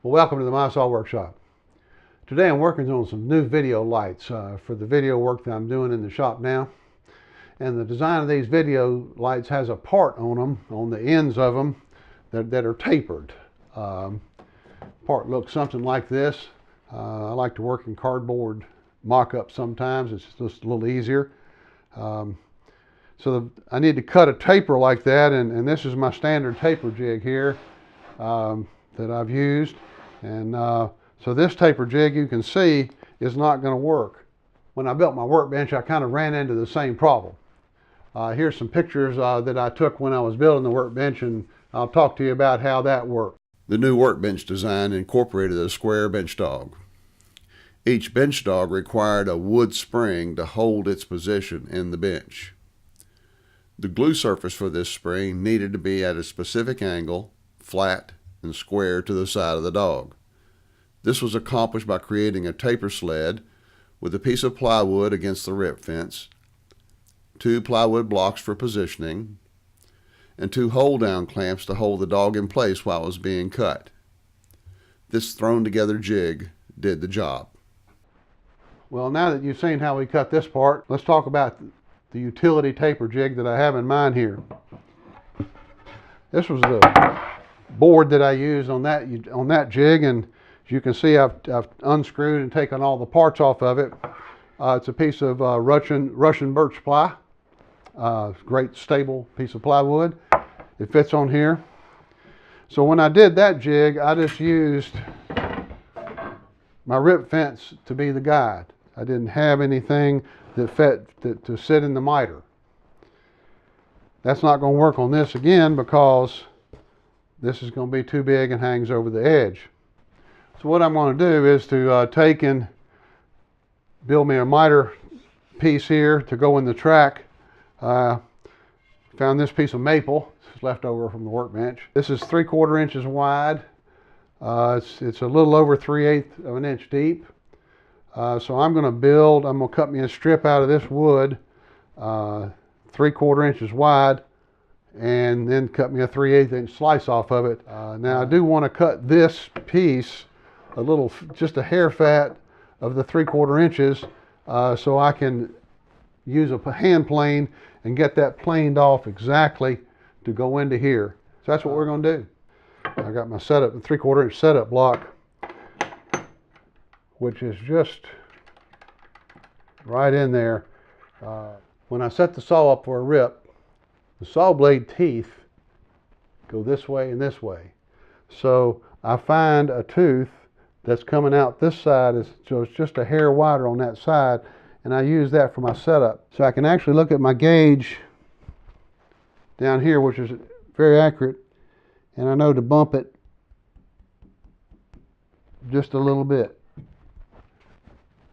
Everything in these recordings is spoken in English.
Well, welcome to the MySaw workshop. Today I'm working on some new video lights for the video work that I'm doing in the shop now. And the design of these video lights has a part on them, on the ends of them, that are tapered. Part looks something like this. I like to work in cardboard mock-up sometimes. It's just a little easier. I need to cut a taper like that, and this is my standard taper jig here that I've used. And so this taper jig, you can see, is not going to work. When I built my workbench, I kind of ran into the same problem. Here's some pictures that I took when I was building the workbench, and I'll talk to you about how that worked. The new workbench design incorporated a square bench dog. Each bench dog required a wood spring to hold its position in the bench. The glue surface for this spring needed to be at a specific angle, flat and square to the side of the dog. This was accomplished by creating a taper sled with a piece of plywood against the rip fence, 2 plywood blocks for positioning, and 2 hold-down clamps to hold the dog in place while it was being cut. This thrown-together jig did the job. Well, now that you've seen how we cut this part, let's talk about the utility taper jig that I have in mind here. This was the board that I used on that jig, and as you can see, I've unscrewed and taken all the parts off of it. It's a piece of Russian birch ply. Great stable piece of plywood. It fits on here. So when I did that jig, I just used my rip fence to be the guide. I didn't have anything that fit to sit in the miter. That's not going to work on this again because this is going to be too big and hangs over the edge. So what I'm going to do is to take and build me a miter piece here to go in the track. Found this piece of maple. This is left over from the workbench. This is 3/4 inches wide. It's a little over 3/8 of an inch deep. So I'm going to cut me a strip out of this wood, 3/4 inches wide, and then cut me a 3/8 inch slice off of it. Now I do want to cut this piece just a hair fat of the 3/4 inches, so I can use a hand plane and get that planed off exactly to go into here. So that's what we're going to do. I got my setup, the 3/4 inch setup block, which is just right in there. When I set the saw up for a rip, the saw blade teeth go this way and this way. So I find a tooth that's coming out this side, so it's just a hair wider on that side, and I use that for my setup. So I can actually look at my gauge down here, which is very accurate, and I know to bump it just a little bit.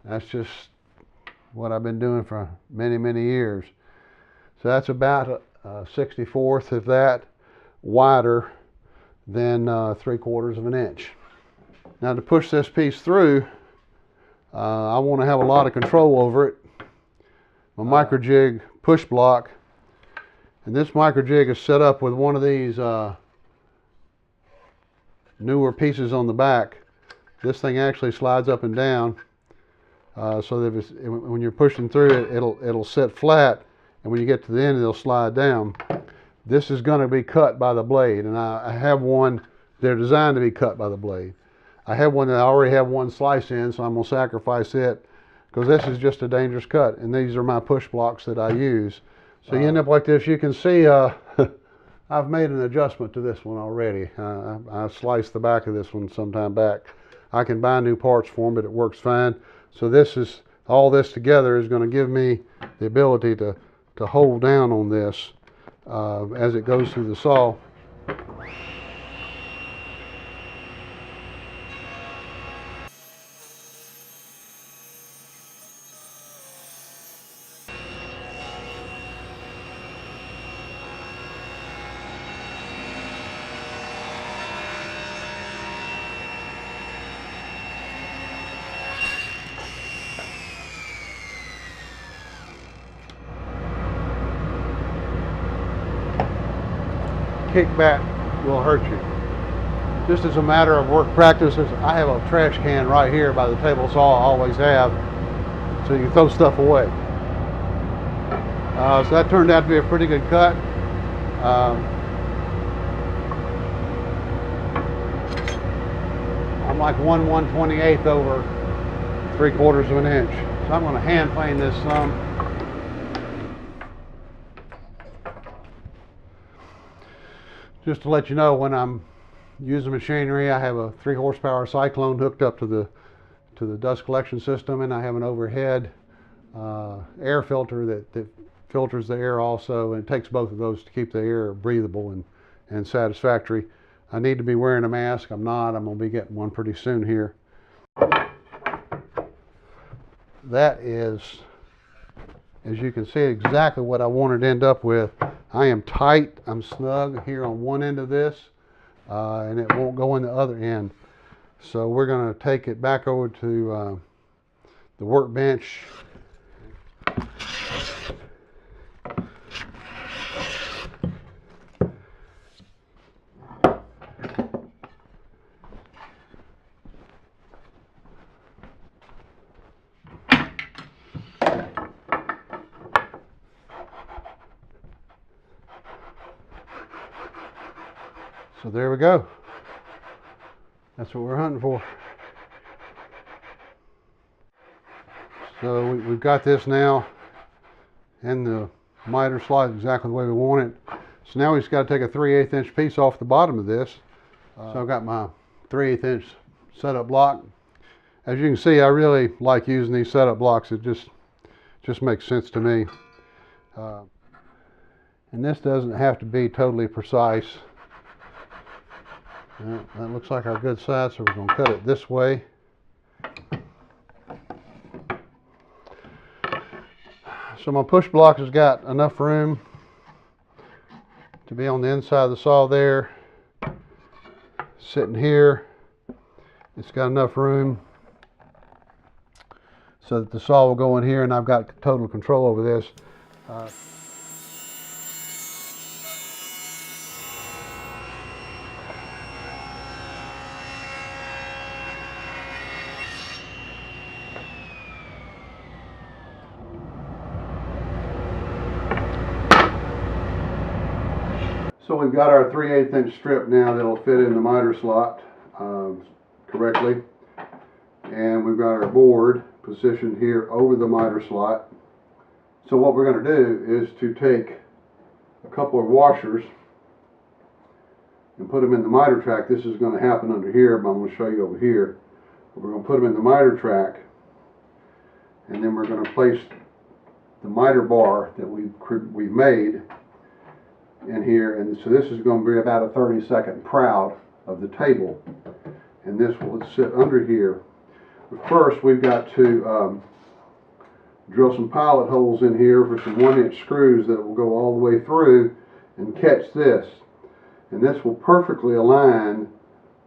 That's just what I've been doing for many, many years. So that's about a 64th of that wider than 3/4 of an inch. Now to push this piece through, I want to have a lot of control over it. My micro jig push block, and this micro jig is set up with one of these newer pieces on the back. This thing actually slides up and down, so that when you're pushing through it, it'll sit flat, and when you get to the end, it'll slide down. This is going to be cut by the blade, and I have one. They're designed to be cut by the blade. I have one that I already have one slice in, so I'm going to sacrifice it because this is just a dangerous cut, and these are my push blocks that I use. So you end up like this. You can see I've made an adjustment to this one already. I sliced the back of this one some time back. I can buy new parts for them, but it works fine. So all this together is going to give me the ability to hold down on this as it goes through the saw. Kickback will hurt you. just as a matter of work practices, I have a trash can right here by the table saw. I always have, so you can throw stuff away. So that turned out to be a pretty good cut. I'm like 1/128th over 3/4 of an inch. So I'm going to hand plane this some. Just to let you know, when I'm using machinery, I have a 3 horsepower cyclone hooked up to the dust collection system, and I have an overhead air filter that filters the air also, and it takes both of those to keep the air breathable and satisfactory. I need to be wearing a mask. I'm not. I'm going to be getting one pretty soon here. That is, as you can see, exactly what I wanted to end up with. I am tight. I'm snug here on one end of this, and it won't go in the other end. So we're going to take it back over to the workbench. So there we go. That's what we're hunting for. So we've got this now in the miter slot exactly the way we want it. So now we just got to take a 3/8 inch piece off the bottom of this. So I've got my 3/8 inch setup block. As you can see, I really like using these setup blocks. It just makes sense to me. And this doesn't have to be totally precise. That looks like our good size, so we're going to cut it this way. So my push block has got enough room to be on the inside of the saw there. Sitting here, it's got enough room so that the saw will go in here, and I've got total control over this. So we've got our 3/8 inch strip now that'll fit in the miter slot correctly. And we've got our board positioned here over the miter slot. So what we're going to do is to take a couple of washers and put them in the miter track. This is going to happen under here, but I'm going to show you over here. But we're going to put them in the miter track, and then we're going to place the miter bar that we've made in here, and so this is going to be about a 30-second proud of the table, and this will sit under here. But first, we've got to drill some pilot holes in here for some 1-inch screws that will go all the way through and catch this, and this will perfectly align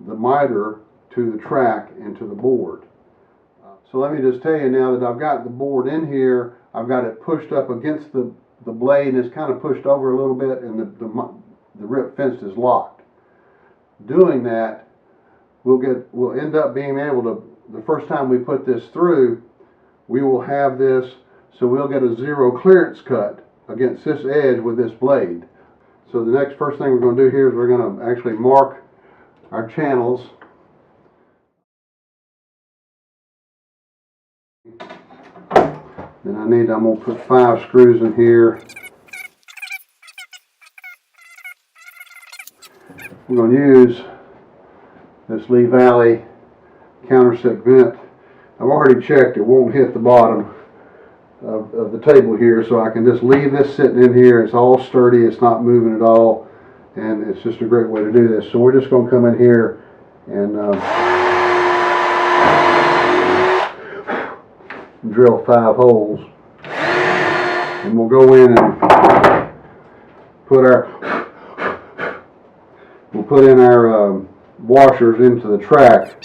the miter to the track and to the board. So let me just tell you now that I've got the board in here. I've got it pushed up against the blade, and it's kind of pushed over a little bit, and the rip fence is locked. Doing that, we'll end up being able to, the first time we put this through, we will have this, so we'll get a 0 clearance cut against this edge with this blade. So the first thing we're going to do here is we're going to actually mark our channels. Then I'm going to put 5 screws in here. We're going to use this Lee Valley countersink vent. I've already checked, it won't hit the bottom of the table here, so I can just leave this sitting in here. It's all sturdy, it's not moving at all, and it's just a great way to do this. So we're just going to come in here and drill 5 holes, and we'll go in and put in our washers into the track.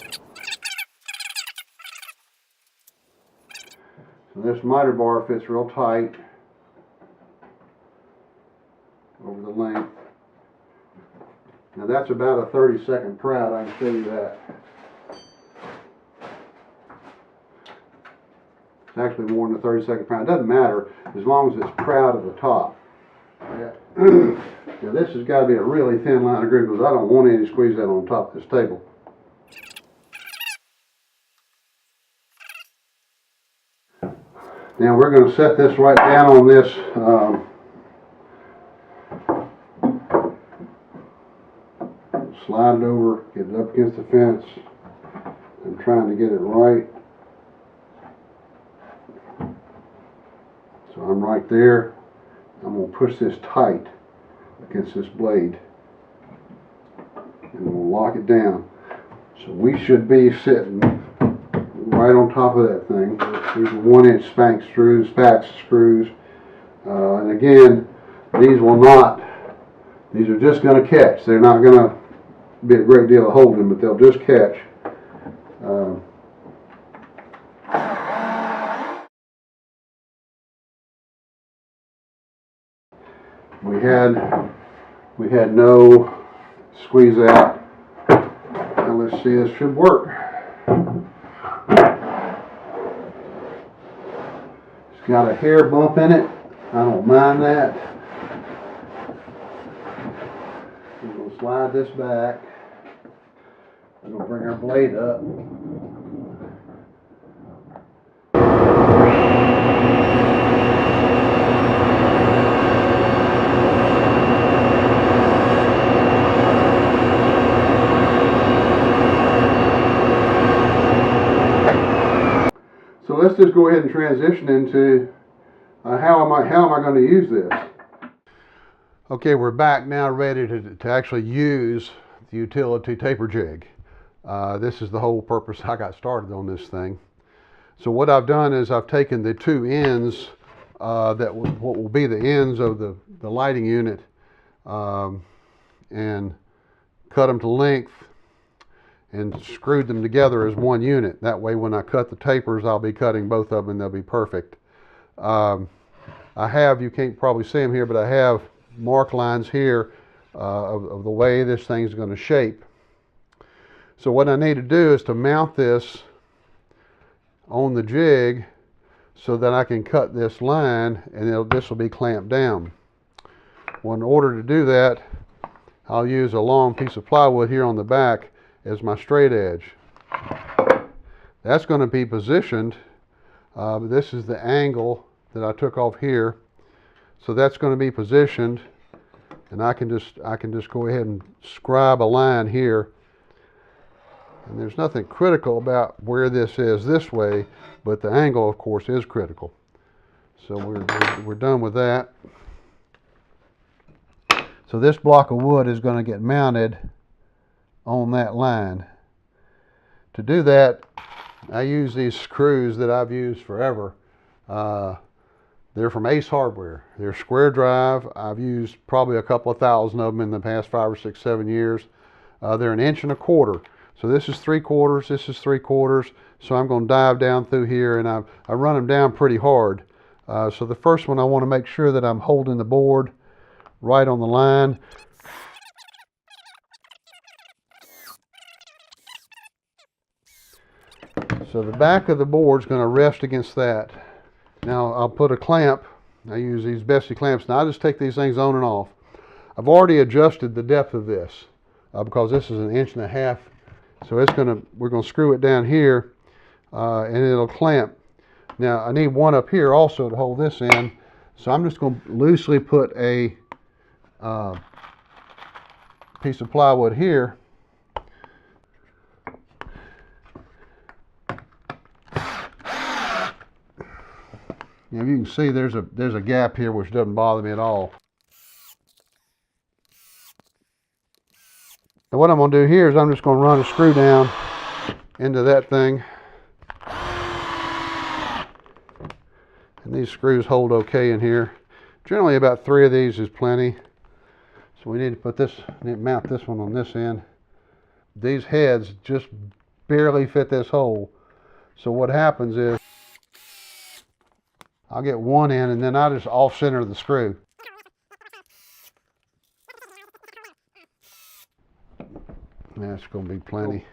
So this miter bar fits real tight over the length. Now that's about a 30-second proud, I can show you that. It's actually more than a 30-second proud. It doesn't matter as long as it's proud at the top. Yeah. Now this has got to be a really thin line of groove because I don't want any squeeze out on top of this table. Now we're going to set this right down on this slide it over, get it up against the fence. I'm trying to get it right. So I'm right there. I'm going to push this tight against this blade and we'll lock it down. So we should be sitting right on top of that thing. These are 1-inch spank screws, PAX screws. And again, these are just going to catch. They're not going to be a great deal of holding, but they'll just catch. We had no squeeze out. Now let's see, this should work. It's got a hair bump in it. I don't mind that. We're going to slide this back. We're going to bring our blade up. So let's just go ahead and transition into how am I going to use this? Okay, we're back now ready to actually use the utility taper jig. This is the whole purpose I got started on this thing. So what I've done is I've taken the two ends what will be the ends of the lighting unit and cut them to length and screwed them together as one unit. That way when I cut the tapers, I'll be cutting both of them and they'll be perfect. I have, you can't probably see them here, but I have mark lines here of the way this thing's going to shape. So what I need to do is to mount this on the jig so that I can cut this line and this will be clamped down. Well, in order to do that, I'll use a long piece of plywood here on the back as my straight edge. That's going to be positioned. This is the angle that I took off here. So that's going to be positioned, and I can just go ahead and scribe a line here. And there's nothing critical about where this is this way, but the angle, of course, is critical. So we're done with that. So this block of wood is going to get mounted on that line. To do that, I use these screws that I've used forever. They're from Ace Hardware. They're square drive. I've used probably a couple of thousand of them in the past 5 or 6, 7 years. They're 1.25 inches. So this is 3/4, this is 3/4. So I'm going to dive down through here, and I run them down pretty hard. So the first one, I want to make sure that I'm holding the board right on the line. So the back of the board is going to rest against that. Now I'll put a clamp. I use these Bessie clamps. Now I just take these things on and off. I've already adjusted the depth of this because this is 1.5 inches. So we're going to screw it down here and it'll clamp. Now I need one up here also to hold this in. So I'm just going to loosely put a piece of plywood here. Now you can see there's a gap here which doesn't bother me at all. And what I'm going to do here is I'm just going to run a screw down into that thing. And these screws hold okay in here. Generally about 3 of these is plenty. So we need to mount this one on this end. These heads just barely fit this hole. So what happens is I'll get one in and then I just off center the screw. That's going to be plenty.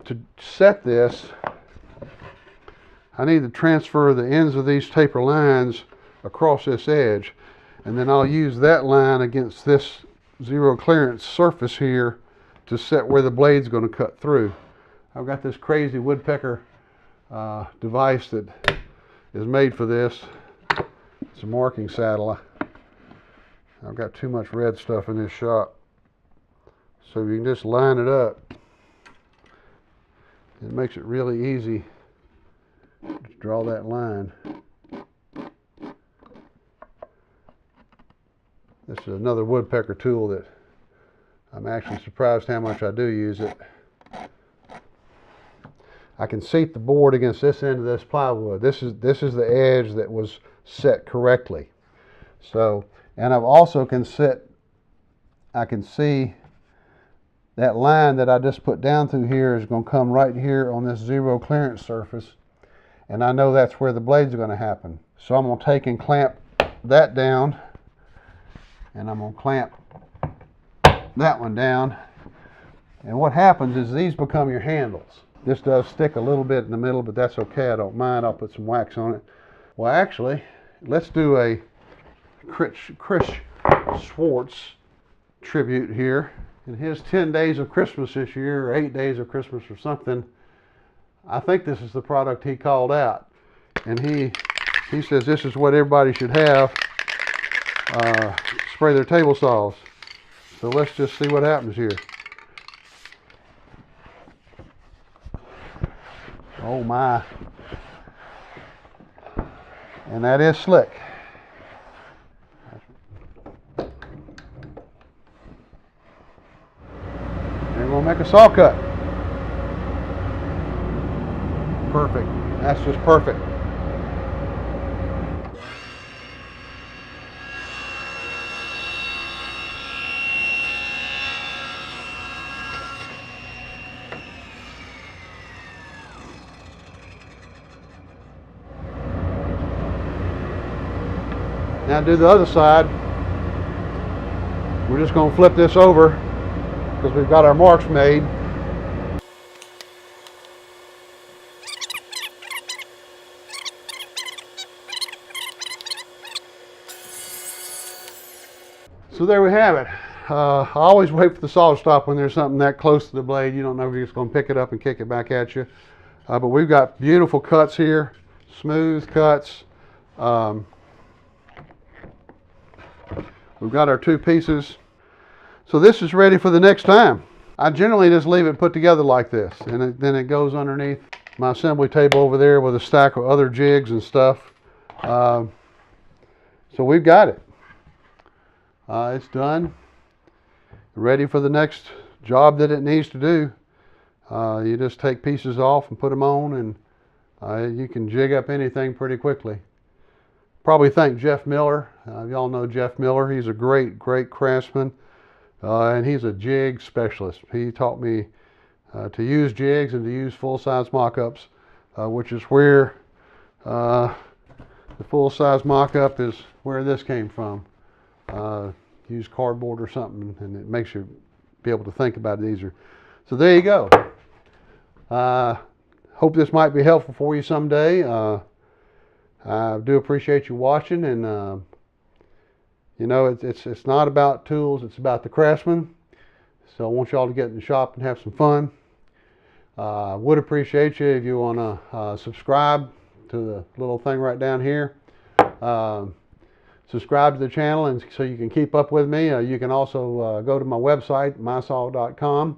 To set this, I need to transfer the ends of these taper lines across this edge, and then I'll use that line against this zero clearance surface here to set where the blade's going to cut through. I've got this crazy woodpecker device that is made for this. It's a marking saddle. I've got too much red stuff in this shop. So you can just line it up. It makes it really easy to draw that line. This is another woodpecker tool that I'm actually surprised how much I do use it. I can seat the board against this end of this plywood. This is the edge that was set correctly. So, and I've also I can see that line that I just put down through here is going to come right here on this zero clearance surface, and I know that's where the blades are going to happen. So I'm going to take and clamp that down, and I'm going to clamp that one down, and what happens is these become your handles. This does stick a little bit in the middle, but that's okay, I don't mind. I'll put some wax on it. Well, actually, let's do a Chris Schwartz tribute here. In his 10 days of Christmas this year, or 8 days of Christmas or something, I think this is the product he called out. And he says this is what everybody should have, spray their table saws. So let's just see what happens here. Oh my. And that is slick. And we'll make a saw cut. Perfect. That's just perfect. Now do the other side. We're just going to flip this over because we've got our marks made. So there we have it. I always wait for the saw to stop when there's something that close to the blade. You don't know if you're just going to pick it up and kick it back at you. But we've got beautiful cuts here, smooth cuts. We've got our two pieces. So this is ready for the next time. I generally just leave it put together like this, and then it goes underneath my assembly table over there with a stack of other jigs and stuff. So we've got it. It's done. Ready for the next job that it needs to do. You just take pieces off and put them on, and you can jig up anything pretty quickly. Probably thank Jeff Miller. Y'all know Jeff Miller. He's a great craftsman, and he's a jig specialist. He taught me to use jigs and to use full-size mock-ups, which is where the full-size mock-up is where this came from. Use cardboard or something, and it makes you be able to think about it easier. So there you go. Hope this might be helpful for you someday. I do appreciate you watching, and you know, it's not about tools, it's about the craftsman. So I want y'all to get in the shop and have some fun. I would appreciate you if you want to subscribe to the little thing right down here. Subscribe to the channel, and so you can keep up with me. You can also go to my website, MySaw.com,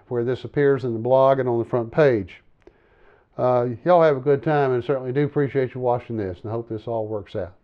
where this appears in the blog and on the front page. Y'all have a good time, and certainly do appreciate you watching this, and I hope this all works out.